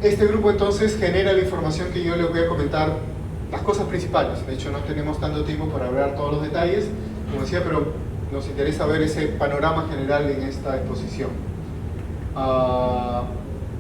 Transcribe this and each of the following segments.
Este grupo entonces genera la información que yo les voy a comentar, las cosas principales. De hecho, no tenemos tanto tiempo para hablar todos los detalles, como decía, pero nos interesa ver ese panorama general en esta exposición.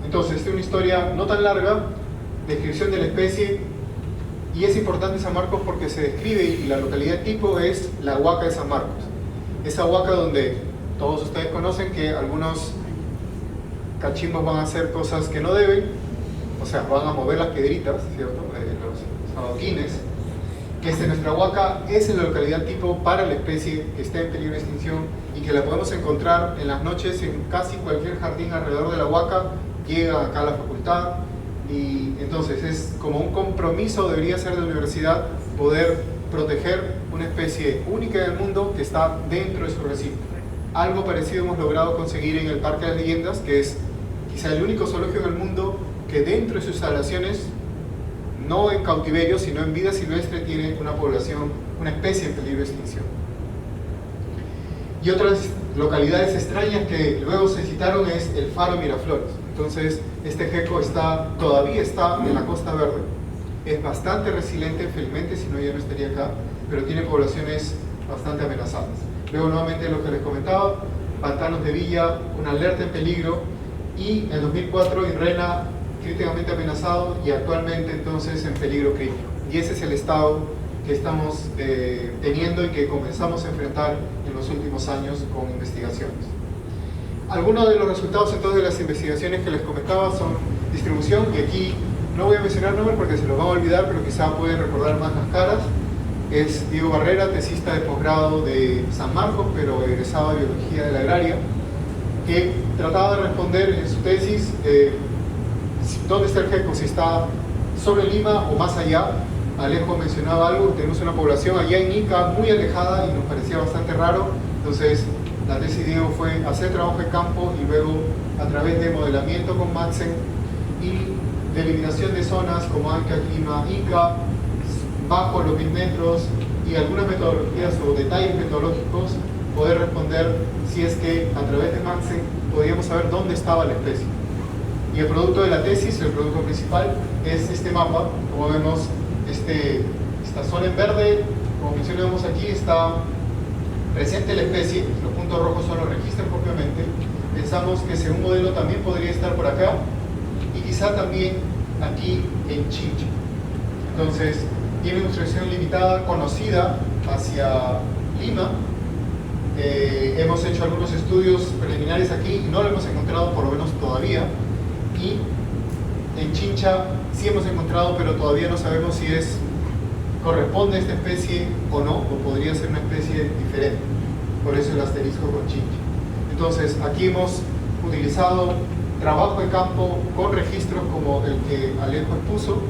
Entonces, esta es una historia no tan larga, descripción de la especie, y es importante San Marcos porque se describe, y la localidad tipo es la Huaca de San Marcos. Esa Huaca donde todos ustedes conocen que algunos cachimbos van a hacer cosas que no deben, o sea, van a mover las piedritas, ¿cierto? Los adoquines. Nuestra Huaca es la localidad tipo para la especie que está en peligro de extinción y que la podemos encontrar en las noches en casi cualquier jardín alrededor de la Huaca. Llega acá a la facultad y entonces es como un compromiso, debería ser de la universidad, poder proteger una especie única del mundo que está dentro de su recinto. Algo parecido hemos logrado conseguir en el Parque de las Leyendas, que es quizá el único zoológico en el mundo que dentro de sus instalaciones, no en cautiverio, sino en vida silvestre, tiene una población, una especie en peligro de extinción. Y otras localidades extrañas que luego se citaron es el Faro Miraflores. Entonces, este gecko todavía está en la Costa Verde. Es bastante resiliente, felizmente, si no ya no estaría acá, pero tiene poblaciones bastante amenazadas. Luego, nuevamente, lo que les comentaba, pantanos de Villa, una alerta en peligro, y en 2004 Irrena críticamente amenazado y actualmente entonces en peligro crítico. Y ese es el estado que estamos teniendo y que comenzamos a enfrentar en los últimos años con investigaciones. Algunos de los resultados entonces de las investigaciones que les comentaba son distribución, y aquí no voy a mencionar nombres porque se los van a olvidar, pero quizá pueden recordar más las caras. Es Diego Barrera, tesista de posgrado de San Marcos, pero egresado de Biología de la Agraria, que trataba de responder en su tesis dónde está el gecko, si está sobre Lima o más allá. Alejo mencionaba algo, tenemos una población allá en Ica muy alejada y nos parecía bastante raro. Entonces la tesis de Diego fue hacer trabajo de campo y luego a través de modelamiento con Madsen y delimitación de zonas como Anca, Lima, Ica, bajo los 1000 metros y algunas metodologías o detalles metodológicos, poder responder si es que a través de Madsen podíamos saber dónde estaba la especie. Y el producto de la tesis, el producto principal, es este mapa. Como vemos, esta zona en verde, como mencionamos aquí, está presente la especie. Los puntos rojos son los registros propiamente. Pensamos que ese un modelo también podría estar por acá y quizá también aquí en Chincha. Entonces, tiene una distribución limitada conocida hacia Lima. Hemos hecho algunos estudios preliminares aquí y no lo hemos encontrado, por lo menos todavía. Y en Chincha sí hemos encontrado, pero todavía no sabemos si corresponde a esta especie o no, o podría ser una especie diferente. Por eso el asterisco con Chincha. Entonces, aquí hemos utilizado trabajo de campo con registros como el que Alejo expuso,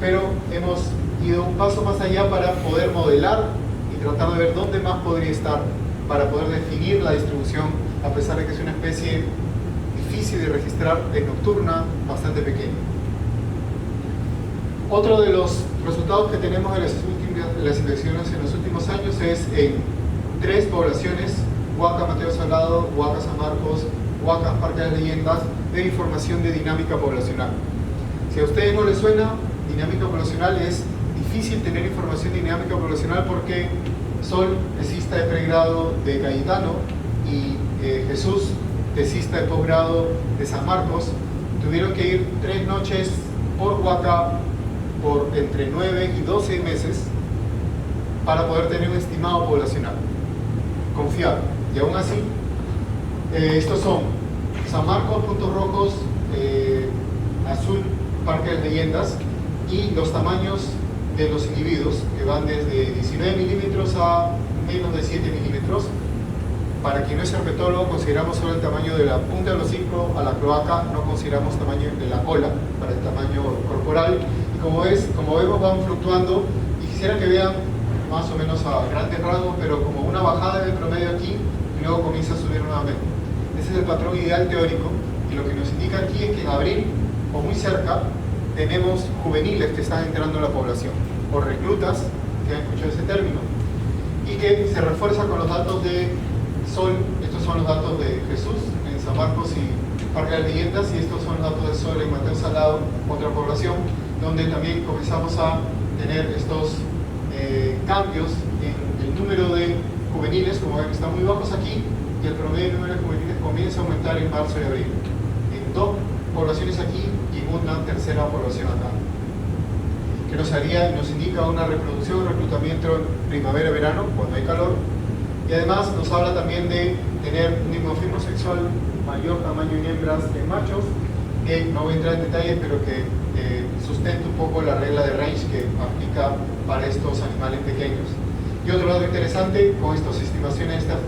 pero hemos ido un paso más allá para poder modelar y tratar de ver dónde más podría estar, para poder definir la distribución, a pesar de que es una especie difícil de registrar, es nocturna, bastante pequeña. Otro de los resultados que tenemos de las investigaciones en los últimos años es en 3 poblaciones, Huaca Mateo Salado, Huaca San Marcos, Huaca Parque de las Leyendas, de información de dinámica poblacional. Si a ustedes no les suena, dinámica poblacional es difícil tener información de dinámica poblacional porque Sol, tesista de pregrado de Cayetano, y Jesús, tesista de posgrado de San Marcos, tuvieron que ir 3 noches por Huaca por entre 9 y 12 meses para poder tener un estimado poblacional confiable. Y aún así, estos son San Marcos, puntos rojos, azul, Parque de las Leyendas, y los tamaños de los individuos que van desde 19 milímetros a menos de 7 milímetros. Para quien no es herpetólogo, consideramos solo el tamaño de la punta del hocico a la cloaca, no consideramos tamaño de la cola para el tamaño corporal. Y como vemos, van fluctuando, y quisiera que vean más o menos a grandes rasgos, pero como una bajada del promedio aquí y luego comienza a subir nuevamente. Ese es el patrón ideal teórico, y lo que nos indica aquí es que en abril o muy cerca tenemos juveniles que están entrando a la población, o reclutas, que han escuchado ese término, y que se refuerza con los datos de Sol. Estos son los datos de Jesús en San Marcos y Parque de las Leyendas, y estos son los datos de Sol en Mateo Salado, otra población, donde también comenzamos a tener estos cambios en el número de juveniles. Como ven, están muy bajos aquí, y el promedio de número de juveniles comienza a aumentar en marzo y abril. En 2 poblaciones aquí y en una tercera población acá, que nos indica una reproducción, un reclutamiento primavera-verano, cuando hay calor, y además nos habla también de tener un dimorfismo sexual mayor tamaño en hembras que en machos, que no voy a entrar en detalles, pero que sustenta un poco la regla de range que aplica para estos animales pequeños. Y otro dato interesante, con estas estimaciones de estas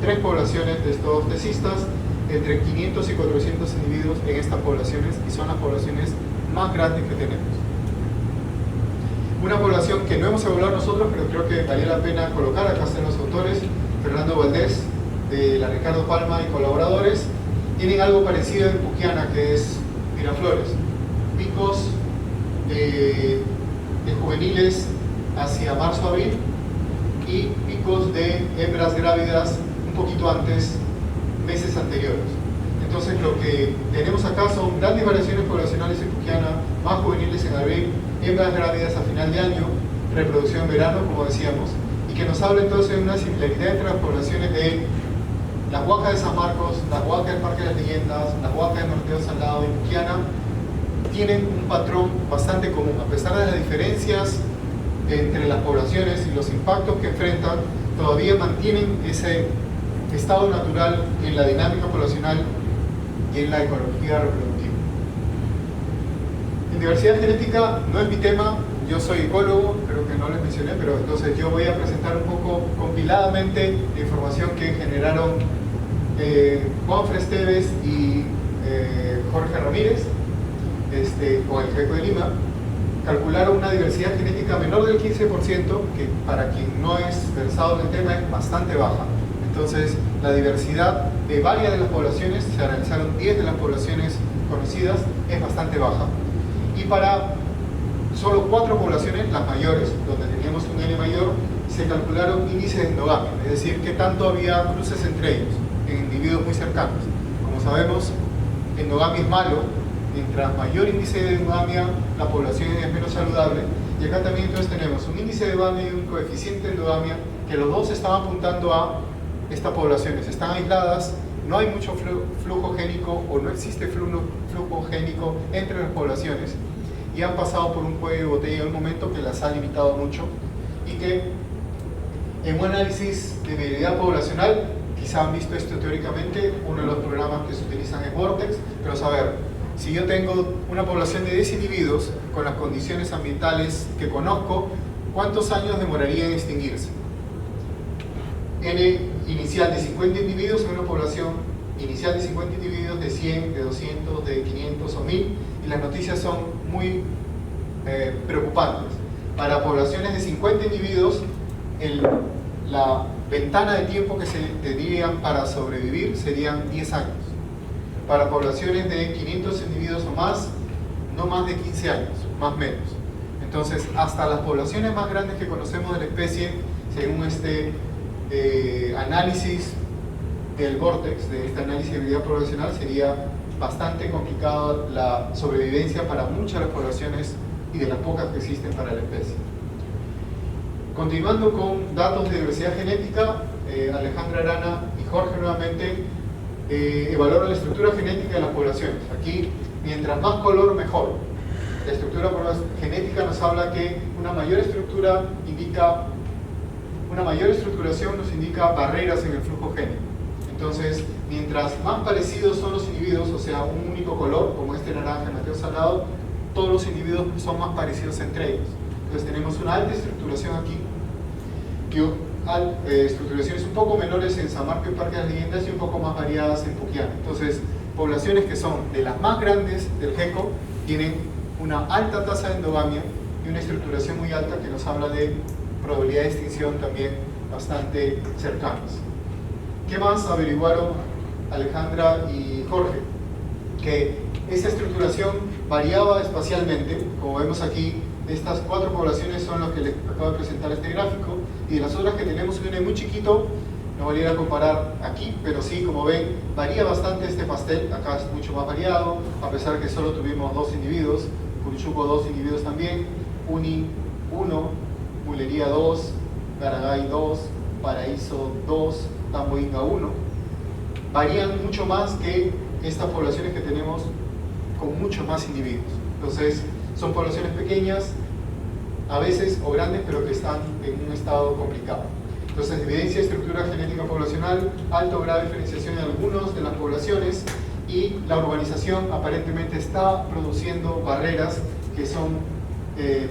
3 poblaciones de estos tesistas, entre 500 y 400 individuos en estas poblaciones, y son las poblaciones más grandes que tenemos. Una población que no hemos evaluado nosotros, pero creo que valía la pena colocar, acá están los autores, Fernando Valdés, de la Ricardo Palma y colaboradores, tienen algo parecido en Puquiana, que es Miraflores, picos de juveniles hacia marzo-abril y picos de hembras grávidas un poquito antes, meses anteriores. Entonces lo que tenemos acá son grandes variaciones poblacionales en Puquiana, más juveniles en abril, hembras grávidas a final de año, reproducción en verano, como decíamos, y que nos habla entonces de una similaridad entre las poblaciones de las huacas de San Marcos, las huacas del Parque de las Leyendas, las huacas de Mateo Salado y Puquiana. Tienen un patrón bastante común, a pesar de las diferencias entre las poblaciones y los impactos que enfrentan, todavía mantienen ese estado natural en la dinámica poblacional y en la ecología reproductiva. En diversidad genética no es mi tema, yo soy ecólogo, creo que no les mencioné, pero entonces yo voy a presentar un poco compiladamente la información que generaron Juan Fresteves y Jorge Ramírez con el GECO de Lima. Calcularon una diversidad genética menor del 15%, que para quien no es versado en el tema es bastante baja. Entonces, la diversidad de varias de las poblaciones, se analizaron 10 de las poblaciones conocidas, es bastante baja. Y para solo 4 poblaciones, las mayores, donde teníamos un N mayor, se calcularon índices de endogamia, es decir, qué tanto había cruces entre ellos, en individuos muy cercanos. Como sabemos, endogamia es malo, mientras mayor índice de endogamia, la población es menos saludable. Y acá también entonces tenemos un índice de endogamia y un coeficiente de endogamia, que los dos están apuntando a estas poblaciones. Están aisladas, no hay mucho flujo génico o no existe flujo génico entre las poblaciones, y han pasado por un cuello de botella en un momento que las ha limitado mucho, y que en un análisis de medibilidad poblacional, quizá han visto esto teóricamente, uno de los programas que se utilizan es Vortex, pero saber, si yo tengo una población de 10 individuos con las condiciones ambientales que conozco, ¿cuántos años demoraría en extinguirse? N inicial de 50 individuos en una población inicial de 50 individuos, de 100, de 200, de 500 o 1000, y las noticias son muy preocupantes. Para poblaciones de 50 individuos, la ventana de tiempo que se tendrían para sobrevivir serían 10 años. Para poblaciones de 500 individuos o más, no más de 15 años, más menos. Entonces, hasta las poblaciones más grandes que conocemos de la especie, según este análisis del Vortex, de este análisis de habilidad poblacional, sería bastante complicada la sobrevivencia para muchas de las poblaciones y de las pocas que existen para la especie. Continuando con datos de diversidad genética, Alejandra Arana y Jorge nuevamente evaluaron la estructura genética de las poblaciones. Aquí, mientras más color, mejor. La estructura genética nos habla que una mayor estructura indica, una mayor estructuración nos indica barreras en el flujo génico. Entonces, mientras más parecidos son los individuos, o sea, un único color, como este naranja, Mateo Salado, todos los individuos son más parecidos entre ellos. Entonces tenemos una alta estructuración aquí, y estructuraciones un poco menores en San Marcos y Parque de las Leyendas, y un poco más variadas en Puquiana. Entonces, poblaciones que son de las más grandes del GECO tienen una alta tasa de endogamia y una estructuración muy alta que nos habla de probabilidad de extinción también bastante cercanas. ¿Qué más averiguaron Alejandra y Jorge? Que esa estructuración variaba espacialmente. Como vemos aquí, estas 4 poblaciones son las que les acabo de presentar este gráfico, y de las otras que tenemos un N muy chiquito, no valiera comparar aquí, pero sí, como ven, varía bastante este pastel. Acá es mucho más variado, a pesar que solo tuvimos 2 individuos, Curuchuco 2 individuos también, Uni 1, Mulería 2, Garagay 2, Paraíso 2, Tamboinga 1. Varían mucho más que estas poblaciones que tenemos con muchos más individuos. Entonces, son poblaciones pequeñas, a veces, o grandes, pero que están en un estado complicado. Entonces, evidencia de estructura genética poblacional, alto grado de diferenciación en algunas de las poblaciones, y la urbanización aparentemente está produciendo barreras que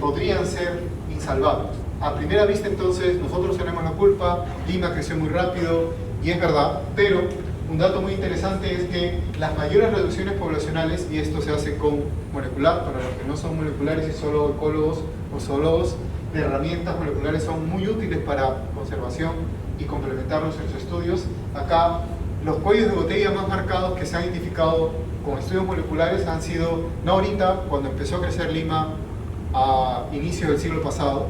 podrían ser insalvables. A primera vista, entonces, nosotros tenemos la culpa, Lima creció muy rápido, y es verdad, pero un dato muy interesante es que las mayores reducciones poblacionales, y esto se hace con molecular, para los que no son moleculares y solo ecólogos o zoólogos, de herramientas moleculares son muy útiles para conservación y complementarlos en sus estudios. Acá, los cuellos de botella más marcados que se han identificado con estudios moleculares han sido, no ahorita, cuando empezó a crecer Lima a inicios del siglo pasado,